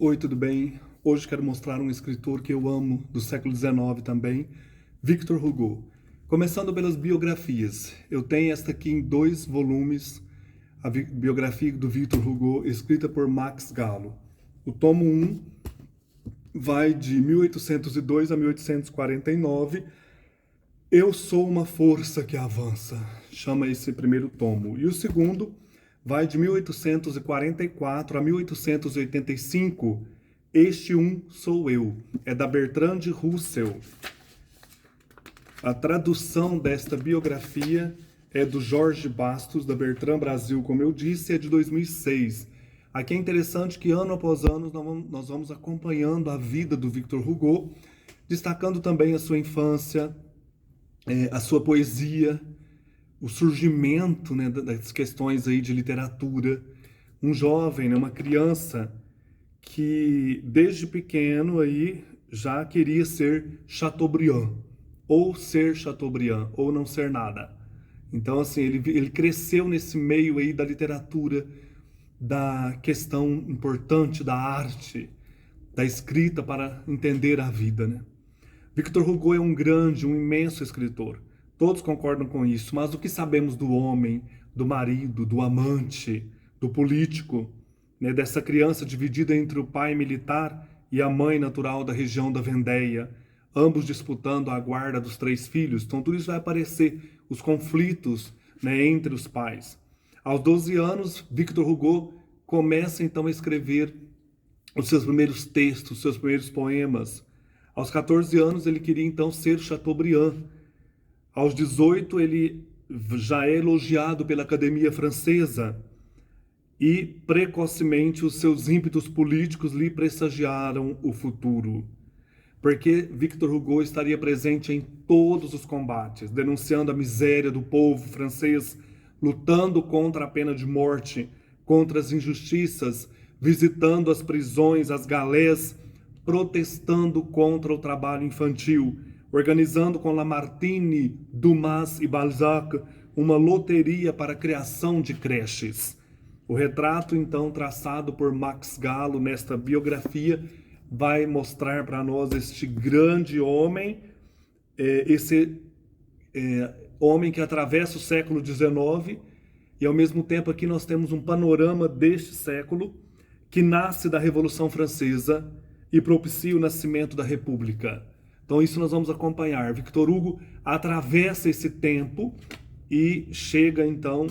Oi, tudo bem? Hoje quero mostrar um escritor que eu amo, do século XIX também, Victor Hugo. Começando pelas biografias. Eu tenho esta aqui em 2 volumes, a biografia do Victor Hugo, escrita por Max Gallo. O tomo 1 vai de 1802 a 1849. Eu sou uma força que avança, chama esse primeiro tomo. E o segundo vai de 1844 a 1885. Este um sou eu. É da Bertrand Russell. A tradução desta biografia é do Jorge Bastos, da Bertrand Brasil, como eu disse, é de 2006. Aqui é interessante que ano após ano nós vamos acompanhando a vida do Victor Hugo, destacando também a sua infância, a sua poesia, o surgimento, né, das questões aí de literatura. Um jovem, né, uma criança que desde pequeno aí já queria ser Chateaubriand, ou ser Chateaubriand, ou não ser nada. Então, assim, ele cresceu nesse meio aí da literatura, da questão importante da arte, da escrita para entender a vida, né? Victor Hugo é um grande, um imenso escritor. Todos concordam com isso, mas o que sabemos do homem, do marido, do amante, do político, né, dessa criança dividida entre o pai militar e a mãe natural da região da Vendéia, ambos disputando a guarda dos 3 filhos? Então tudo isso vai aparecer, os conflitos, né, entre os pais. Aos 12 anos, Victor Hugo começa então a escrever os seus primeiros textos, os seus primeiros poemas. Aos 14 anos, ele queria então ser Chateaubriand. Aos 18, ele já é elogiado pela Academia Francesa. E, precocemente, os seus ímpetos políticos lhe pressagiaram o futuro. Porque Victor Hugo estaria presente em todos os combates, denunciando a miséria do povo francês, lutando contra a pena de morte, contra as injustiças, visitando as prisões, as galés, protestando contra o trabalho infantil, organizando com Lamartine, Dumas e Balzac uma loteria para a criação de creches. O retrato, então, traçado por Max Gallo nesta biografia, vai mostrar para nós este grande homem, esse homem que atravessa o século XIX, e ao mesmo tempo aqui nós temos um panorama deste século, que nasce da Revolução Francesa e propicia o nascimento da República. Então isso nós vamos acompanhar. Victor Hugo atravessa esse tempo e chega então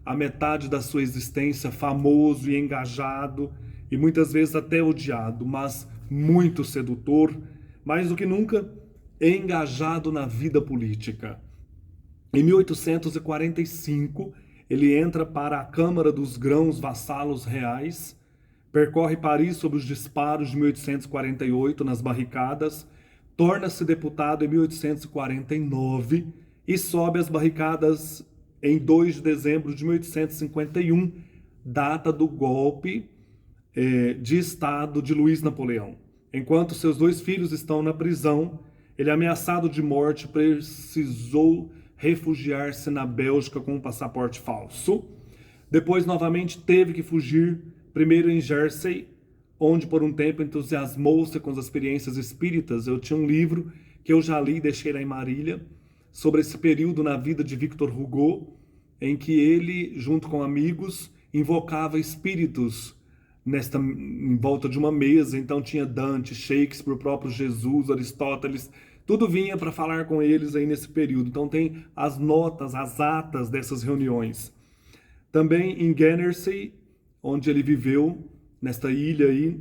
à metade da sua existência, famoso e engajado, e muitas vezes até odiado, mas muito sedutor, mais do que nunca engajado na vida política. Em 1845, ele entra para a Câmara dos Grãos Vassalos Reais, percorre Paris sob os disparos de 1848 nas barricadas, torna-se deputado em 1849 e sobe as barricadas em 2 de dezembro de 1851, data do golpe de Estado de Luiz Napoleão. Enquanto seus 2 filhos estão na prisão, ele, ameaçado de morte, precisou refugiar-se na Bélgica com um passaporte falso. Depois, novamente, teve que fugir, primeiro em Jersey, onde por um tempo entusiasmou-se com as experiências espíritas. Eu tinha um livro que eu já li e deixei lá em Marília, sobre esse período na vida de Victor Hugo, em que ele, junto com amigos, invocava espíritos em volta de uma mesa. Então tinha Dante, Shakespeare, o próprio Jesus, Aristóteles, tudo vinha para falar com eles aí nesse período. Então tem as notas, as atas dessas reuniões. Também em Guernsey, onde ele viveu, nesta ilha aí,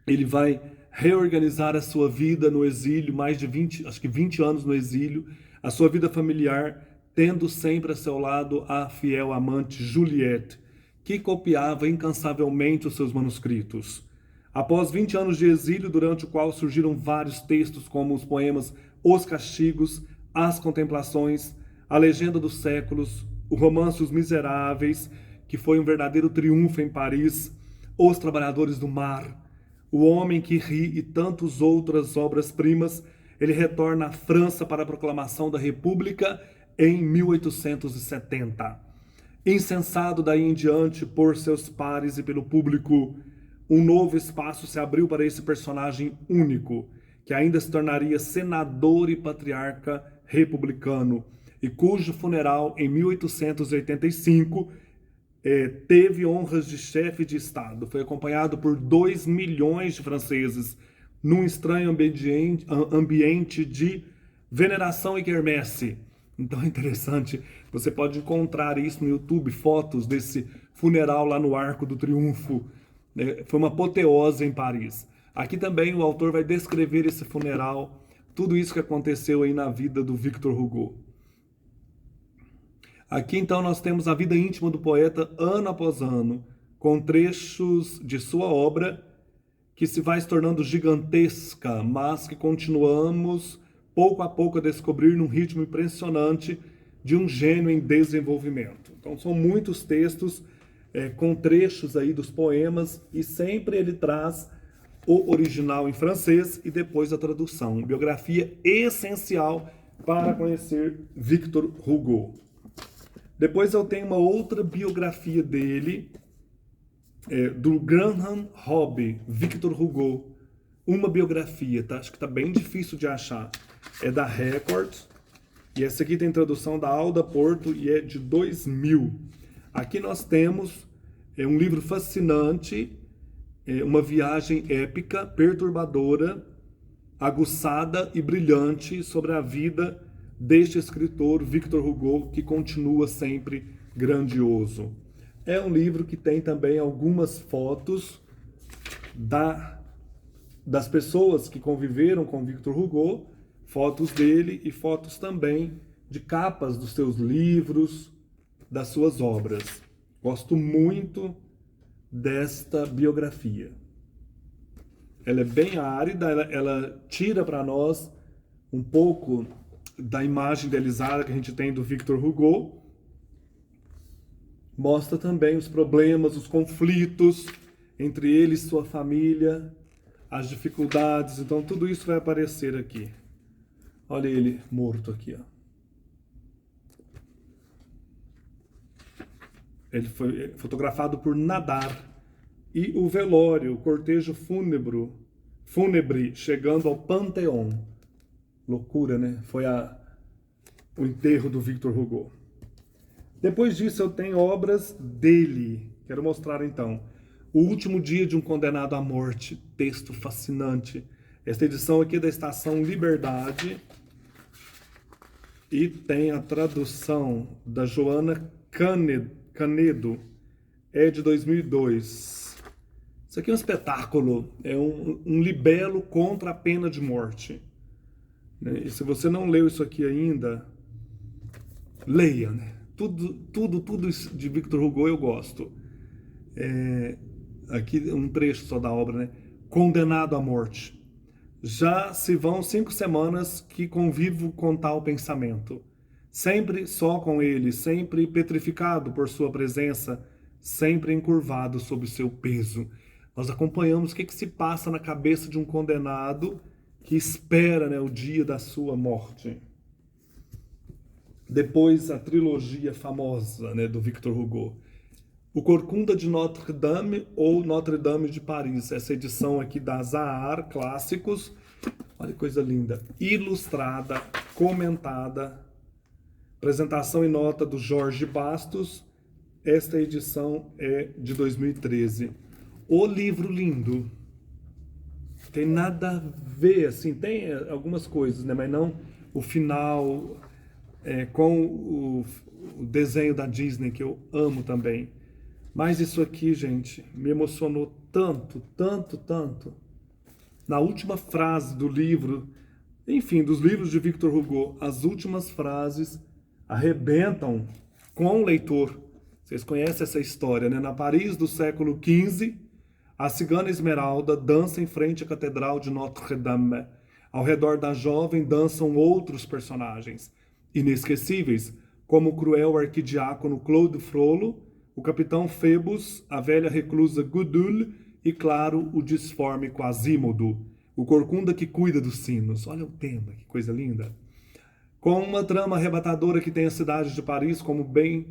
ele vai reorganizar a sua vida no exílio, mais de 20 anos no exílio, a sua vida familiar, tendo sempre a seu lado a fiel amante Juliette, que copiava incansavelmente os seus manuscritos. Após 20 anos de exílio, durante o qual surgiram vários textos, como os poemas Os Castigos, As Contemplações, A Legenda dos Séculos, o romance Os Miseráveis, que foi um verdadeiro triunfo em Paris, Os Trabalhadores do Mar, O Homem que Ri e tantas outras obras-primas, ele retorna à França para a proclamação da República em 1870. Incensado daí em diante por seus pares e pelo público, um novo espaço se abriu para esse personagem único, que ainda se tornaria senador e patriarca republicano, e cujo funeral em 1885 teve honras de chefe de Estado. Foi acompanhado por 2 milhões de franceses, num estranho ambiente de veneração e quermesse. Então é interessante, você pode encontrar isso no YouTube, fotos desse funeral lá no Arco do Triunfo. Foi uma apoteose em Paris. Aqui também o autor vai descrever esse funeral, tudo isso que aconteceu aí na vida do Victor Hugo. Aqui então nós temos a vida íntima do poeta ano após ano, com trechos de sua obra que se vai se tornando gigantesca, mas que continuamos pouco a pouco a descobrir num ritmo impressionante de um gênio em desenvolvimento. Então são muitos textos com trechos aí dos poemas e sempre ele traz o original em francês e depois a tradução. Biografia essencial para conhecer Victor Hugo. Depois eu tenho uma outra biografia dele, do Graham Hobby, Victor Hugo. Uma biografia, tá? Acho que tá bem difícil de achar. É da Record. E essa aqui tem tradução da Alda Porto e é de 2000. Aqui nós temos um livro fascinante, uma viagem épica, perturbadora, aguçada e brilhante sobre a vida deste escritor Victor Hugo, que continua sempre grandioso. É um livro que tem também algumas fotos das pessoas que conviveram com Victor Hugo, fotos dele e fotos também de capas dos seus livros, das suas obras. Gosto muito desta biografia. Ela é bem árida, ela tira para nós um pouco da imagem idealizada que a gente tem do Victor Hugo. Mostra também os problemas, os conflitos entre ele e sua família, as dificuldades. Então tudo isso vai aparecer aqui. Olha ele morto aqui, ó. Ele foi fotografado por Nadar. E o velório, o cortejo fúnebre chegando ao Panteão. Loucura, né? Foi o enterro do Victor Hugo. Depois disso eu tenho obras dele. Quero mostrar então. O Último Dia de um Condenado à Morte. Texto fascinante. Esta edição aqui é da Estação Liberdade. E tem a tradução da Joana Canedo. É de 2002. Isso aqui é um espetáculo. É um libelo contra a pena de morte. E se você não leu isso aqui ainda, leia, né? Tudo isso de Victor Hugo eu gosto. Aqui um trecho só da obra, né? Condenado à morte. Já se vão 5 semanas que convivo com tal pensamento. Sempre só com ele, sempre petrificado por sua presença, sempre encurvado sob seu peso. Nós acompanhamos o que se passa na cabeça de um condenado que espera, né, o dia da sua morte. Depois a trilogia famosa, né, do Victor Hugo. O Corcunda de Notre Dame ou Notre Dame de Paris. Essa edição aqui da Zahar Clássicos. Olha que coisa linda. Ilustrada, comentada. Apresentação e nota do Jorge Bastos. Esta edição é de 2013. O livro lindo. Tem nada a ver, assim, tem algumas coisas, né? Mas não o final com o desenho da Disney, que eu amo também. Mas isso aqui, gente, me emocionou tanto, tanto, tanto. Na última frase do livro, enfim, dos livros de Victor Hugo, as últimas frases arrebentam com o leitor. Vocês conhecem essa história, né? Na Paris do século XV, a cigana Esmeralda dança em frente à Catedral de Notre-Dame. Ao redor da jovem dançam outros personagens inesquecíveis, como o cruel arquidiácono Claude Frollo, o capitão Phoebus, a velha reclusa Gudule e, claro, o disforme Quasimodo, o corcunda que cuida dos sinos. Olha o tema, que coisa linda. Com uma trama arrebatadora que tem a cidade de Paris como bem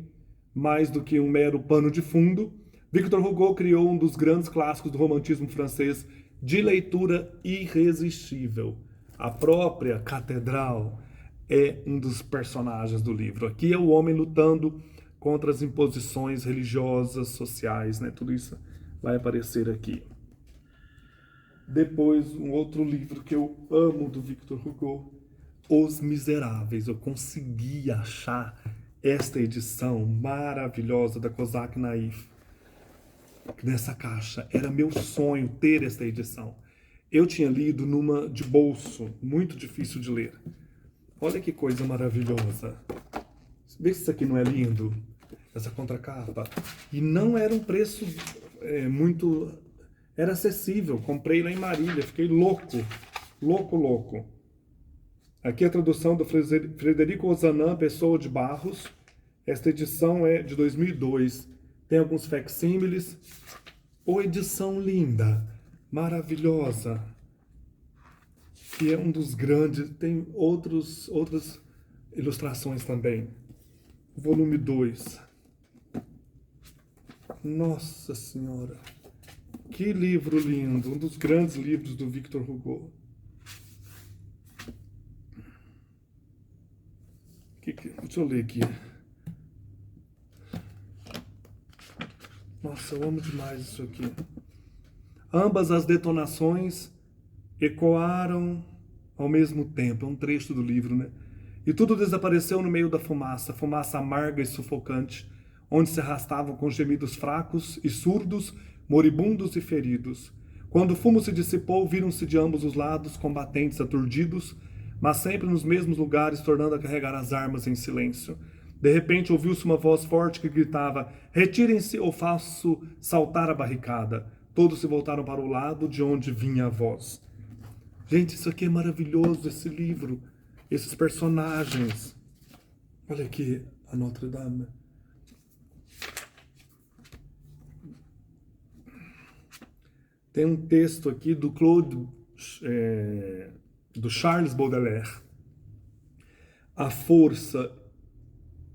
mais do que um mero pano de fundo, Victor Hugo criou um dos grandes clássicos do romantismo francês de leitura irresistível. A própria catedral é um dos personagens do livro. Aqui é o homem lutando contra as imposições religiosas, sociais, né? Tudo isso vai aparecer aqui. Depois, um outro livro que eu amo do Victor Hugo, Os Miseráveis. Eu consegui achar esta edição maravilhosa da Kozak Naif nessa caixa. Era meu sonho ter esta edição. Eu tinha lido numa de bolso, muito difícil de ler. Olha que coisa maravilhosa. Vê se isso aqui não é lindo? Essa contracapa. E não era um preço muito... Era acessível. Comprei lá em Marília. Fiquei louco. Louco. Aqui a tradução do Frederico Ozanam, Pessoa de Barros. Esta edição é de 2002. Tem alguns facsímiles. Ô, edição linda. Maravilhosa. Que é um dos grandes. Tem outras ilustrações também. Volume 2. Nossa Senhora. Que livro lindo. Um dos grandes livros do Victor Hugo. Deixa eu ler aqui. Nossa, eu amo demais isso aqui. Ambas as detonações ecoaram ao mesmo tempo. É um trecho do livro, né? E tudo desapareceu no meio da fumaça, fumaça amarga e sufocante, onde se arrastavam com gemidos fracos e surdos, moribundos e feridos. Quando o fumo se dissipou, viram-se de ambos os lados combatentes aturdidos, mas sempre nos mesmos lugares, tornando a carregar as armas em silêncio. De repente ouviu-se uma voz forte que gritava: "Retirem-se ou faço saltar a barricada." Todos se voltaram para o lado de onde vinha a voz. Gente, isso aqui é maravilhoso, esse livro. Esses personagens. Olha aqui a Notre Dame. Tem um texto aqui do do Charles Baudelaire. A força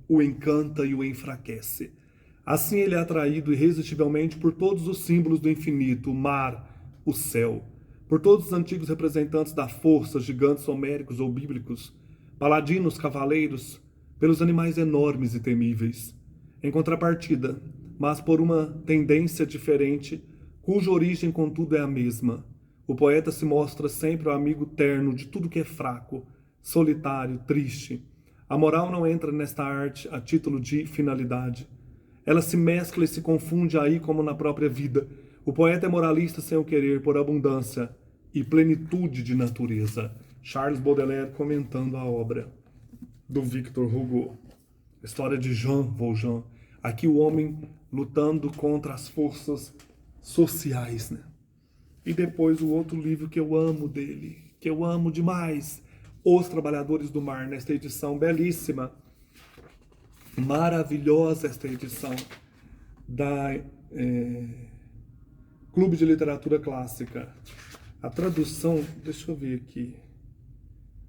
o encanta e o enfraquece. Assim ele é atraído irresistivelmente por todos os símbolos do infinito, o mar, o céu, por todos os antigos representantes da força, gigantes homéricos ou bíblicos, paladinos, cavaleiros, pelos animais enormes e temíveis. Em contrapartida, mas por uma tendência diferente, cuja origem, contudo, é a mesma, o poeta se mostra sempre o amigo terno de tudo que é fraco, solitário, triste. A moral não entra nesta arte a título de finalidade. Ela se mescla e se confunde aí como na própria vida. O poeta é moralista sem o querer, por abundância e plenitude de natureza. Charles Baudelaire comentando a obra do Victor Hugo. A história de Jean Valjean. Aqui o homem lutando contra as forças sociais, né? E depois o outro livro que eu amo dele, que eu amo demais, Os Trabalhadores do Mar, nesta edição belíssima, maravilhosa esta edição da Clube de Literatura Clássica. A tradução, deixa eu ver aqui,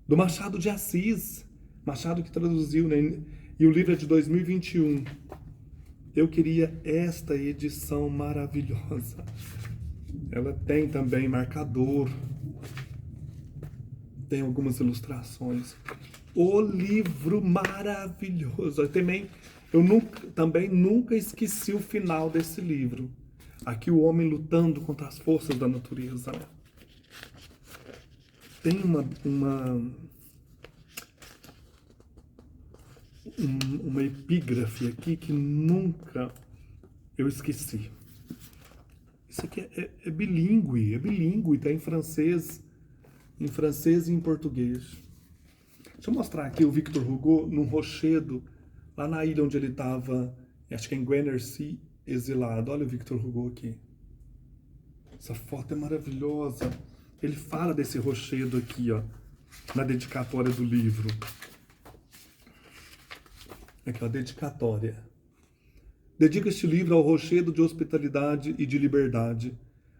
do Machado de Assis, Machado que traduziu, né? E o livro é de 2021. Eu queria esta edição maravilhosa. Ela tem também marcador, tem algumas ilustrações. O livro maravilhoso. Também nunca esqueci o final desse livro. Aqui o homem lutando contra as forças da natureza. Tem uma epígrafe aqui que nunca eu esqueci. Isso aqui é bilíngue, tá em francês e em português. Deixa eu mostrar aqui o Victor Hugo num rochedo, lá na ilha onde ele estava, acho que é em Guernesey, exilado. Olha o Victor Hugo aqui. Essa foto é maravilhosa. Ele fala desse rochedo aqui, ó, na dedicatória do livro. Aqui, ó, dedicatória. Dedica este livro ao rochedo de hospitalidade e de liberdade,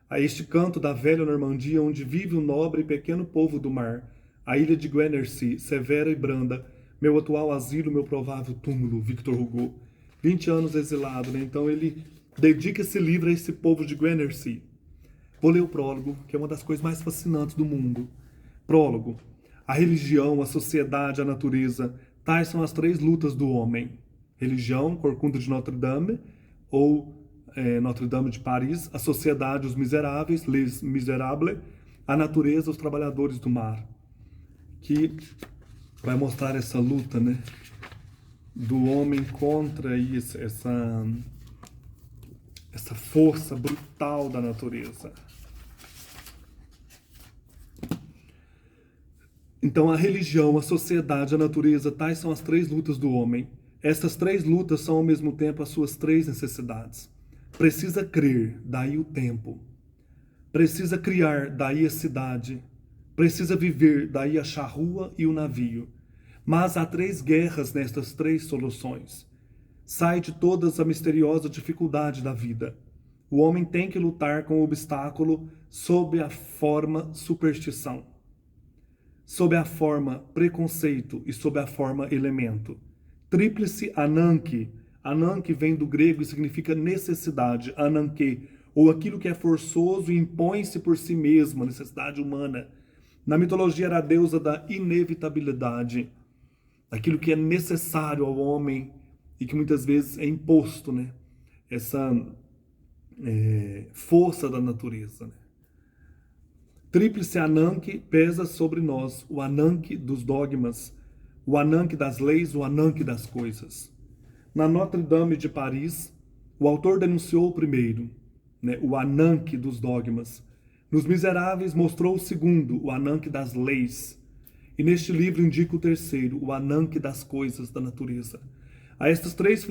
a este canto da velha Normandia onde vive o nobre e pequeno povo do mar, a ilha de Guernesey, severa e branda, meu atual asilo, meu provável túmulo, Victor Hugo. 20 anos exilado, né? Então ele dedica esse livro a esse povo de Guernsey. Vou ler o prólogo, que é uma das coisas mais fascinantes do mundo. Prólogo. A religião, a sociedade, a natureza, tais são as três lutas do homem. Religião, Corcunda de Notre Dame, ou Notre Dame de Paris. A sociedade, os miseráveis, les miserables. A natureza, os trabalhadores do mar. Que vai mostrar essa luta, né, do homem contra essa força brutal da natureza. Então, a religião, a sociedade, a natureza, tais são as três lutas do homem. Estas três lutas são ao mesmo tempo as suas três necessidades. Precisa crer, daí o tempo. Precisa criar, daí a cidade. Precisa viver, daí a charrua e o navio. Mas há três guerras nestas três soluções. Sai de todas a misteriosa dificuldade da vida. O homem tem que lutar com o obstáculo sob a forma superstição, sob a forma preconceito e sob a forma elemento. Tríplice ananke. Ananke vem do grego e significa necessidade, ananke, ou aquilo que é forçoso e impõe-se por si mesmo, a necessidade humana. Na mitologia era a deusa da inevitabilidade, aquilo que é necessário ao homem e que muitas vezes é imposto, né? Essa força da natureza, né? Tríplice Ananke pesa sobre nós, o Ananke dos dogmas, o Ananke das leis, o Ananke das coisas. Na Notre Dame de Paris, o autor denunciou o primeiro, né, o Ananke dos dogmas. Nos Miseráveis mostrou o segundo, o Ananke das leis. E neste livro indica o terceiro, o Ananke das coisas da natureza. A estas três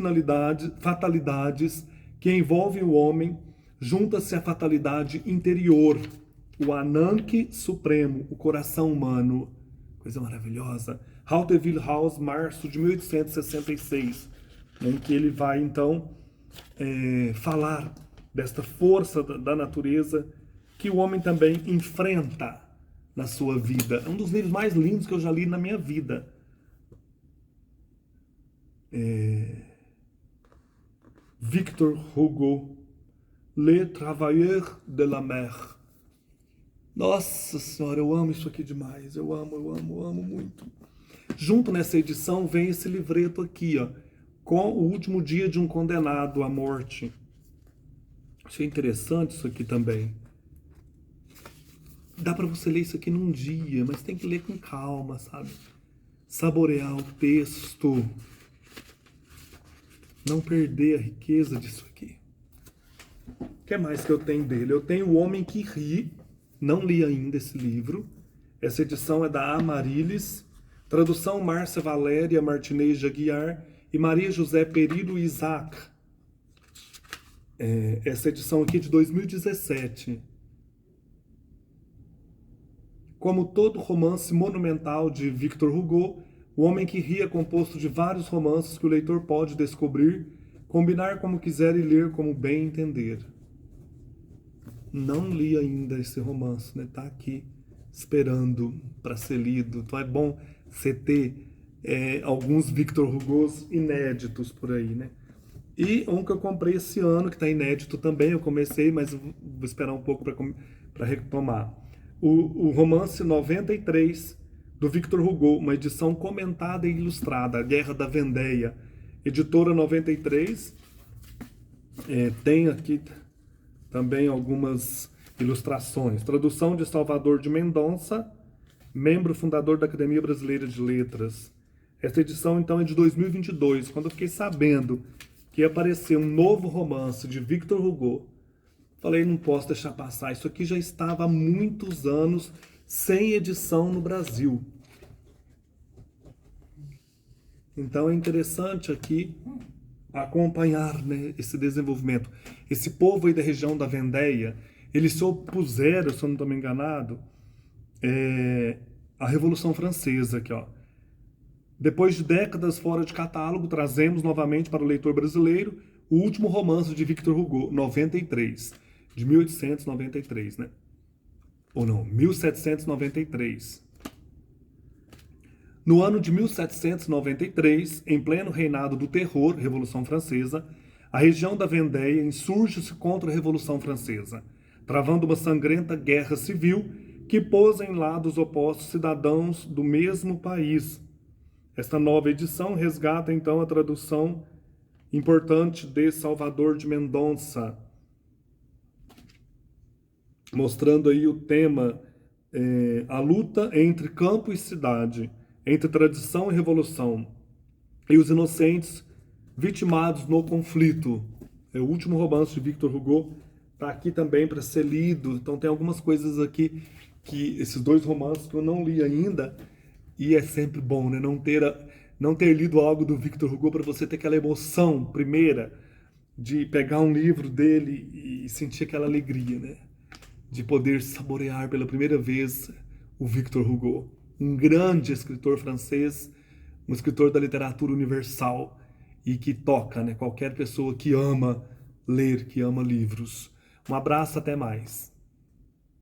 fatalidades que envolvem o homem, junta-se a fatalidade interior, o Ananke supremo, o coração humano. Coisa maravilhosa. Hauteville House, março de 1866, em que ele vai, então, falar desta força da natureza que o homem também enfrenta na sua vida. É um dos livros mais lindos que eu já li na minha vida. Victor Hugo, Le Travailleur de la Mer. Nossa Senhora, eu amo isso aqui demais. Eu amo muito. Junto nessa edição vem esse livreto aqui, ó, com o último dia de um condenado à morte. Achei interessante isso aqui também. Dá para você ler isso aqui num dia, mas tem que ler com calma, sabe? Saborear o texto. Não perder a riqueza disso aqui. O que mais que eu tenho dele? Eu tenho O Homem que Ri. Não li ainda esse livro. Essa edição é da Amaryllis. Tradução Márcia Valéria Martinez de Aguiar e Maria José Perillo Isaac. Essa edição aqui é de 2017. Como todo romance monumental de Victor Hugo, O Homem que Ri é composto de vários romances que o leitor pode descobrir, combinar como quiser e ler como bem entender. Não li ainda esse romance, né? Tá aqui esperando para ser lido. Então é bom você ter alguns Victor Hugos inéditos por aí, né? E um que eu comprei esse ano, que está inédito também, eu comecei, mas vou esperar um pouco para retomar. O romance 93, do Victor Hugo, uma edição comentada e ilustrada, A Guerra da Vendéia, editora 93. Tem aqui também algumas ilustrações. Tradução de Salvador de Mendonça, membro fundador da Academia Brasileira de Letras. Essa edição, então, é de 2022. Quando eu fiquei sabendo que ia aparecer um novo romance de Victor Hugo, falei, não posso deixar passar. Isso aqui já estava há muitos anos sem edição no Brasil. Então é interessante aqui acompanhar, né, esse desenvolvimento. Esse povo aí da região da Vendéia, eles se opuseram, se eu não estou me enganado, à Revolução Francesa. Aqui, ó. Depois de décadas fora de catálogo, trazemos novamente para o leitor brasileiro o último romance de Victor Hugo, 93, de 1893, né? Ou não, 1793. No ano de 1793, em pleno reinado do terror, Revolução Francesa, A região da Vendéia insurge-se contra a Revolução Francesa, travando uma sangrenta guerra civil que pôs em lados opostos cidadãos do mesmo país. Esta nova edição resgata, então, a tradução importante de Salvador de Mendonça, mostrando aí o tema, a luta entre campo e cidade, entre tradição e revolução, e os inocentes vitimados no conflito. É o último romance de Victor Hugo, está aqui também para ser lido. Então tem algumas coisas aqui, que esses dois romances que eu não li ainda, e é sempre bom, né? Não ter lido algo do Victor Hugo para você ter aquela emoção primeira de pegar um livro dele e sentir aquela alegria, né? De poder saborear pela primeira vez o Victor Hugo, um grande escritor francês, um escritor da literatura universal e que toca, né, qualquer pessoa que ama ler, que ama livros. Um abraço, até mais.